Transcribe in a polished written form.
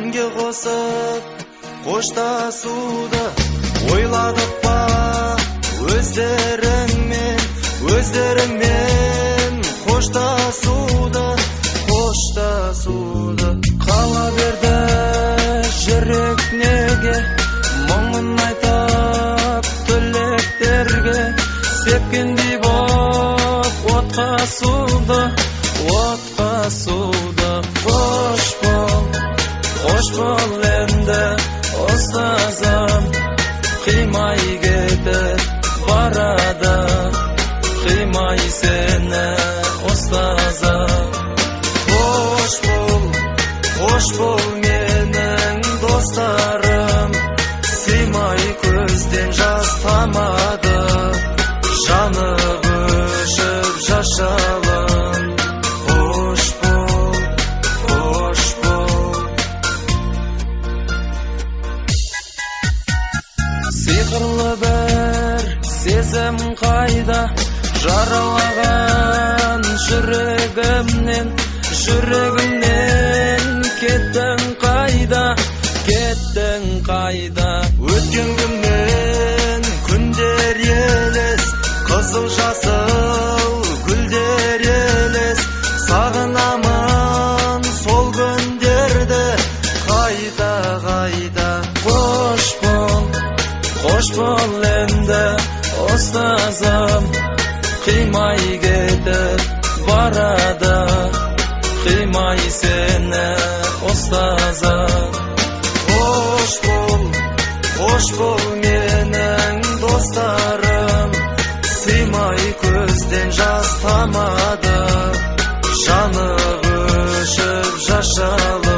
әнге қосып қоштасуды ойладық па өздеріңмен қоштасуды қала берді жүрек неге мұңын айтып тілектерге сепкендей боп отқа суды қош бол енді ұстазым қимай кетіп барады қимай сені ұстазым қош бол менің достарым сыймай көзден жас тамады жаны өшіп жашалым қош бол сиқырлы бір сезім қайда жаралаған жүрегімнен кеттің қайда өткен күнмен күндер елес қызыл жасыл гүлдер елес сағынамын сол күндерді қайда қош бол енді ұстазым қимай кетіп барады қимай сені ұстазым қош бол менің достарым сыймай көзден жас тамады жаны өшіп жашалы